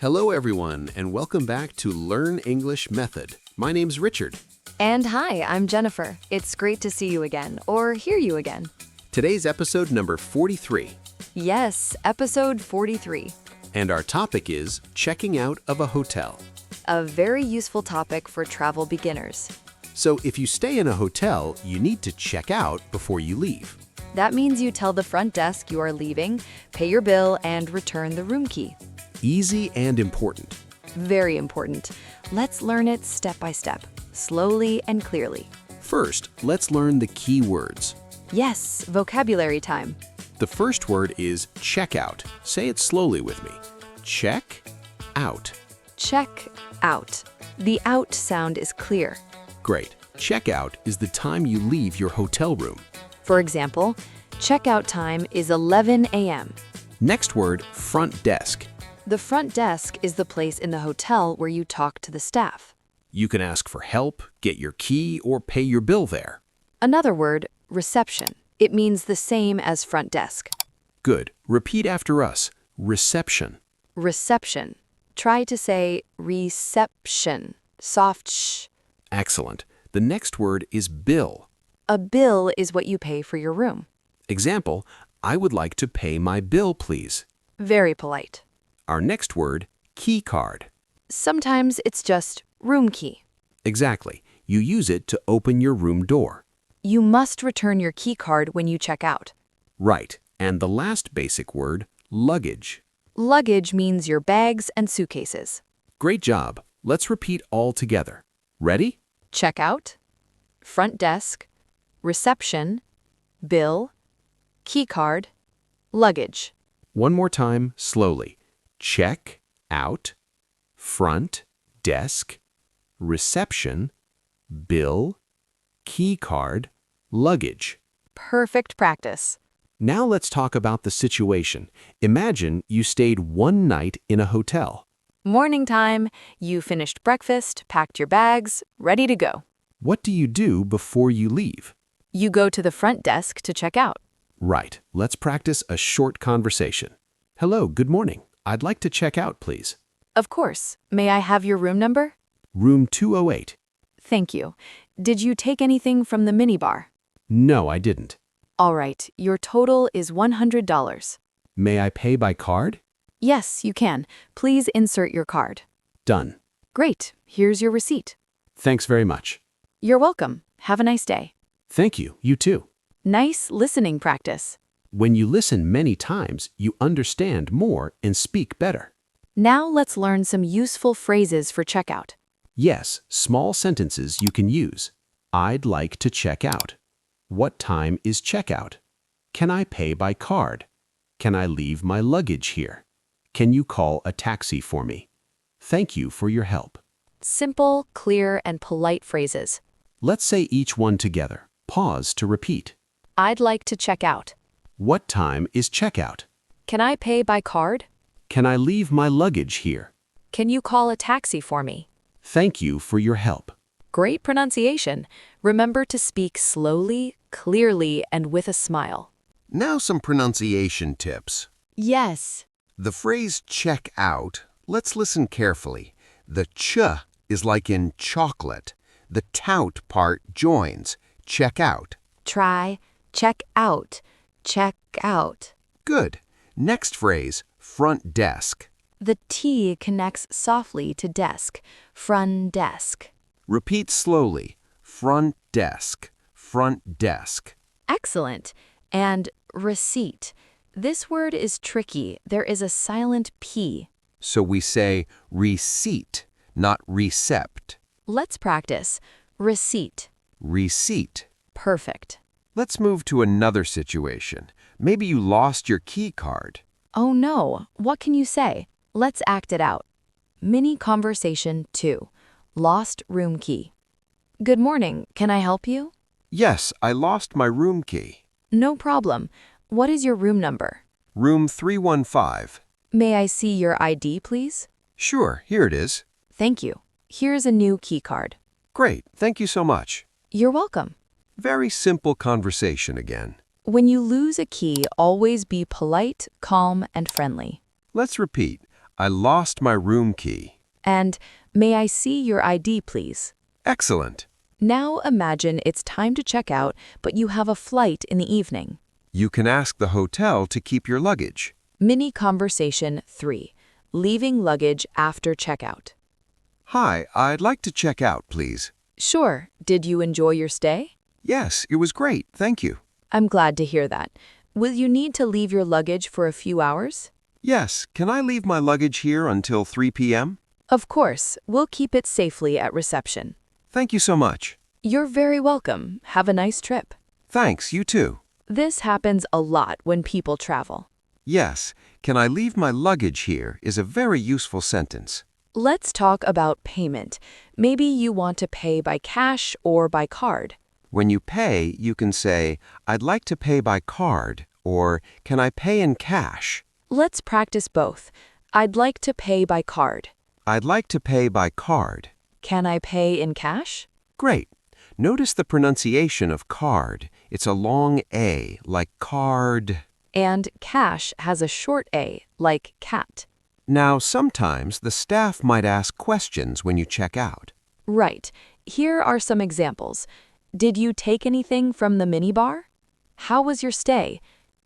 Hello, everyone, and welcome back to Learn English Method. My name's Richard. And hi, I'm Jennifer. It's great to see you again, or hear you again. Today's episode number 43, Yes, episode 43. and our topic is checking out of a hotel. A very useful topic for travel beginners. So if you stay in a hotel, you need to check out before you leave. That means you tell the front desk you are leaving, pay your bill, and return the room key. Easy and important. Very important. Let's learn it step by step, slowly and clearly. First, let's learn the key words. Yes, vocabulary time. The first word is check out. Say it slowly with me. Check out. Check out. The out sound is clear. Great. Check out is the time you leave your hotel room. For example, checkout time is 11 a.m. Next word, front desk. The front desk is the place in the hotel where you talk to the staff. You can ask for help, get your key, or pay your bill there. Another word, reception. It means the same as front desk. Good. Repeat after us. Reception. Reception. Try to say reception. Soft sh. Excellent. The next word is bill. A bill is what you pay for your room. Example, I would like to pay my bill, please. Very polite. Our next word, key card. Sometimes it's just room key. Exactly. You use it to open your room door. You must return your key card when you check out. Right. And the last basic word, luggage. Luggage means your bags and suitcases. Great job. Let's repeat all together. Ready? Check out, front desk, reception, bill, key card, luggage. One more time, slowly. Check out, front desk, reception, bill, key card, luggage. Perfect practice. Now let's talk about the situation. Imagine you stayed one night in a hotel. Morning time, you finished breakfast, packed your bags, ready to go. What do you do before you leave? You go to the front desk to check out. Right. Let's practice a short conversation. Hello, good morning. I'd like to check out, please. Of course. May I have your room number? Room 208. Thank you. Did you take anything from the minibar? No, I didn't. All right, your total is $100. May I pay by card? Yes, you can. Please insert your card. Done. Great. Here's your receipt. Thanks very much. You're welcome. Have a nice day. Thank you. You too. Nice listening practice. When you listen many times, you understand more and speak better. Now let's learn some useful phrases for checkout. Yes, small sentences you can use. I'd like to check out. What time is checkout? Can I pay by card? Can I leave my luggage here? Can you call a taxi for me? Thank you for your help. Simple, clear, and polite phrases. Let's say each one together. Pause to repeat. I'd like to check out. What time is checkout? Can I pay by card? Can I leave my luggage here? Can you call a taxi for me? Thank you for your help. Great pronunciation. Remember to speak slowly, clearly, and with a smile. Now some pronunciation tips. Yes. The phrase check out, let's listen carefully. The ch is like in chocolate. The tout part joins. Check out. Try, check out, check out. Good. Next phrase, front desk. The T connects softly to desk, front desk. Repeat slowly. Front desk. Front desk. Excellent. And receipt. This word is tricky. There is a silent P. So we say receipt, not recept. Let's practice. Receipt. Receipt. Perfect. Let's move to another situation. Maybe you lost your key card. Oh no, what can you say? Let's act it out. Mini conversation 2. Lost room key. Good morning, can I help you? Yes, I lost my room key. No problem. What is your room number? Room 315. May I see your ID, please? Sure, here it is. Thank you. Here's a new key card. Great, thank you so much. You're welcome. Very simple conversation again. When you lose a key, always be polite, calm, and friendly. Let's repeat. I lost my room key. And may I see your ID, please? Excellent. Now imagine it's time to check out, but you have a flight in the evening. You can ask the hotel to keep your luggage. Mini conversation 3. Leaving luggage after checkout. Hi, I'd like to check out, please. Sure. Did you enjoy your stay? Yes, it was great, thank you. I'm glad to hear that. Will you need to leave your luggage for a few hours? Yes, can I leave my luggage here until 3 p.m.? Of course. We'll keep it safely at reception. Thank you so much. You're very welcome. Have a nice trip. Thanks, you too. This happens a lot when people travel. Yes, can I leave my luggage here is a very useful sentence. Let's talk about payment. Maybe you want to pay by cash or by card. When you pay, you can say, I'd like to pay by card, or can I pay in cash? Let's practice both. I'd like to pay by card. I'd like to pay by card. Can I pay in cash? Great. Notice the pronunciation of card. It's a long A, like card. And cash has a short A, like cat. Now, sometimes the staff might ask questions when you check out. Right. Here are some examples. Did you take anything from the minibar? How was your stay?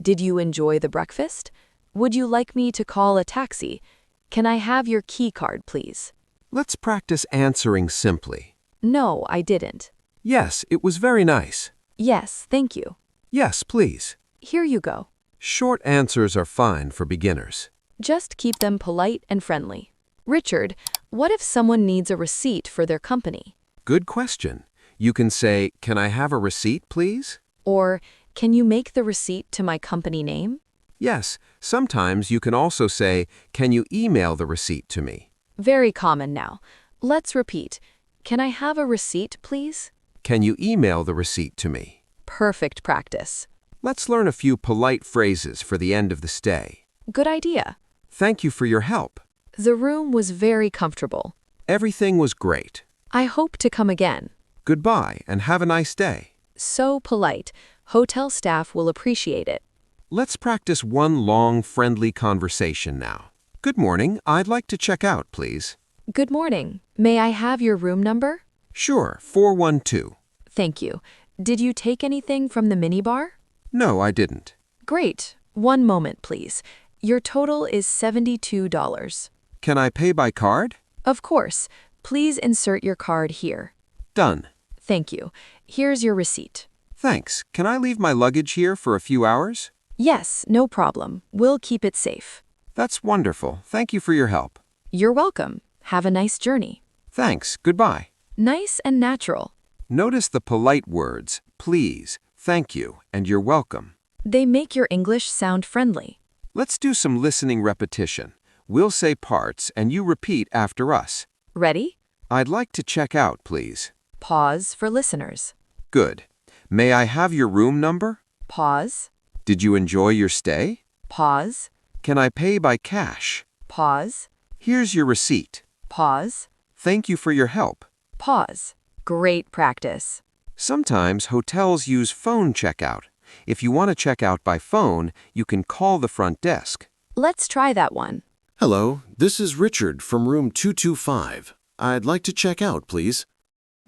Did you enjoy the breakfast? Would you like me to call a taxi? Can I have your key card, please? Let's practice answering simply. No, I didn't. Yes, it was very nice. Yes, thank you. Yes, please. Here you go. Short answers are fine for beginners. Just keep them polite and friendly. Richard, what if someone needs a receipt for their company? Good question. You can say, can I have a receipt, please? Or, can you make the receipt to my company name? Yes, sometimes you can also say, can you email the receipt to me? Very common now. Let's repeat. Can I have a receipt, please? Can you email the receipt to me? Perfect practice. Let's learn a few polite phrases for the end of the stay. Good idea. Thank you for your help. The room was very comfortable. Everything was great. I hope to come again. Goodbye and have a nice day. So polite. Hotel staff will appreciate it. Let's practice one long, friendly conversation now. Good morning. I'd like to check out, please. Good morning. May I have your room number? Sure, 412. Thank you. Did you take anything from the minibar? No, I didn't. Great. One moment, please. Your total is $72. Can I pay by card? Of course. Please insert your card here. Done. Thank you. Here's your receipt. Thanks. Can I leave my luggage here for a few hours? Yes, no problem. We'll keep it safe. That's wonderful. Thank you for your help. You're welcome. Have a nice journey. Thanks. Goodbye. Nice and natural. Notice the polite words, please, thank you, and you're welcome. They make your English sound friendly. Let's do some listening repetition. We'll say parts and you repeat after us. Ready? I'd like to check out, please. Pause for listeners. Good. May I have your room number? Pause. Did you enjoy your stay? Pause. Can I pay by cash? Pause. Here's your receipt. Pause. Thank you for your help. Pause. Great practice. Sometimes hotels use phone checkout. If you want to check out by phone, you can call the front desk. Let's try that one. Hello, this is Richard from room 225. I'd like to check out, please.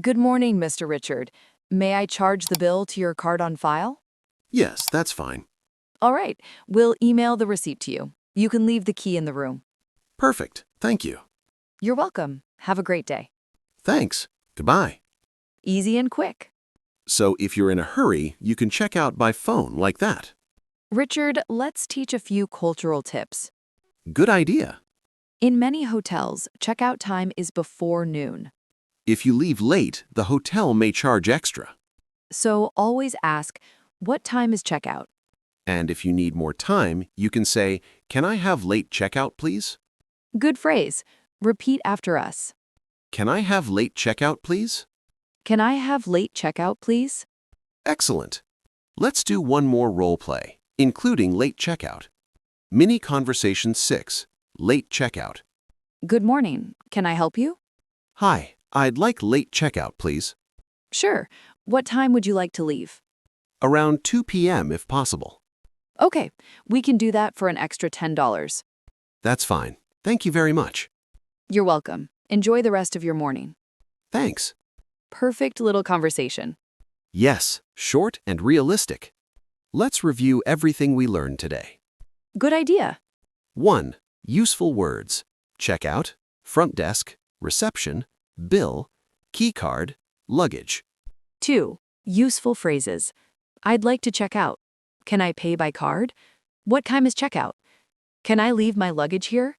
Good morning, Mr. Richard. May I charge the bill to your card on file? Yes, that's fine. All right. We'll email the receipt to you. You can leave the key in the room. Perfect. Thank you. You're welcome. Have a great day. Thanks. Goodbye. Easy and quick. So if you're in a hurry, you can check out by phone like that. Richard, let's teach a few cultural tips. Good idea. In many hotels, checkout time is before noon. If you leave late, the hotel may charge extra. So always ask, what time is checkout? And if you need more time, you can say, can I have late checkout, please? Good phrase. Repeat after us. Can I have late checkout, please? Can I have late checkout, please? Excellent. Let's do one more role play, including late checkout. Mini Conversation 6, Late Checkout. Good morning. Can I help you? Hi, I'd like late checkout, please. Sure. What time would you like to leave? Around 2 p.m. if possible. Okay, we can do that for an extra $10. That's fine. Thank you very much. You're welcome. Enjoy the rest of your morning. Thanks. Perfect little conversation. Yes, short and realistic. Let's review everything we learned today. Good idea. 1. Useful words. Checkout, front desk, reception, bill, key card, luggage. 2. Useful phrases. I'd like to check out. Can I pay by card? What time is checkout? Can I leave my luggage here?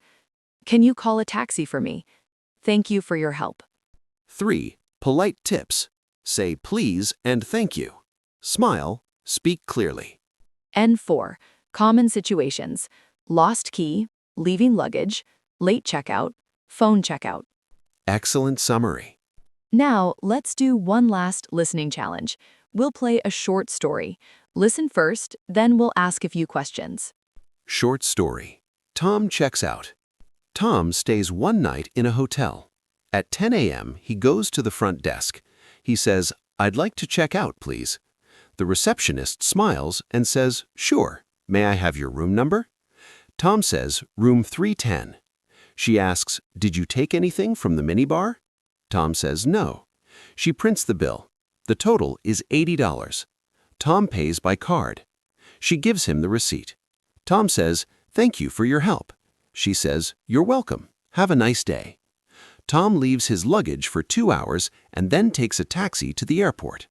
Can you call a taxi for me? Thank you for your help. 3. Polite tips. Say please and thank you. Smile, speak clearly. And 4. Common situations. Lost key, leaving luggage, late checkout, phone checkout. Excellent summary. Now, let's do one last listening challenge. We'll play a short story. Listen first, then we'll ask a few questions. Short story. Tom checks out. Tom stays one night in a hotel. At 10 a.m., he goes to the front desk. He says, "I'd like to check out, please." The receptionist smiles and says, "Sure. May I have your room number?" Tom says, "Room 310. She asks, "Did you take anything from the minibar?" Tom says, "No." She prints the bill. The total is $80. Tom pays by card. She gives him the receipt. Tom says, "Thank you for your help." She says, "You're welcome. Have a nice day." Tom leaves his luggage for 2 hours and then takes a taxi to the airport.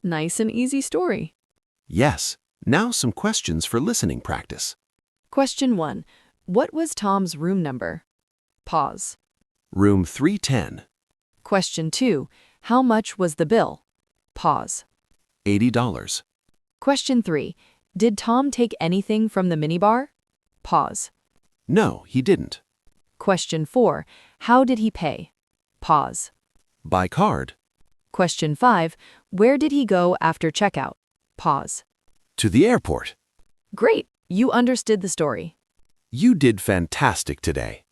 Nice and easy story. Yes. Now some questions for listening practice. Question 1. What was Tom's room number? Pause. Room 310. Question 2. How much was the bill? Pause. $80. Question 3. Did Tom take anything from the minibar? Pause. No, he didn't. Question 4. How did he pay? Pause. By card. Question 5. Where did he go after checkout? Pause. To the airport. Great! You understood the story. You did fantastic today.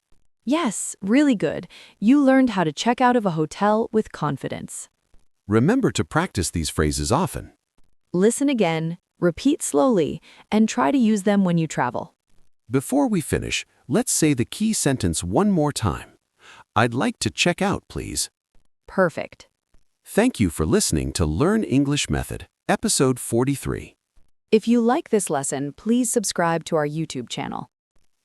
Yes, really good. You learned how to check out of a hotel with confidence. Remember to practice these phrases often. Listen again, repeat slowly, and try to use them when you travel. Before we finish, let's say the key sentence one more time. I'd like to check out, please. Perfect. Thank you for listening to Learn English Method, Episode 43. If you like this lesson, please subscribe to our YouTube channel.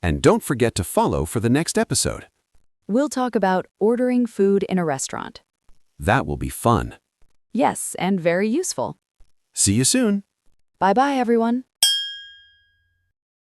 And don't forget to follow for the next episode. We'll talk about ordering food in a restaurant. That will be fun. Yes, and very useful. See you soon. Bye-bye, everyone.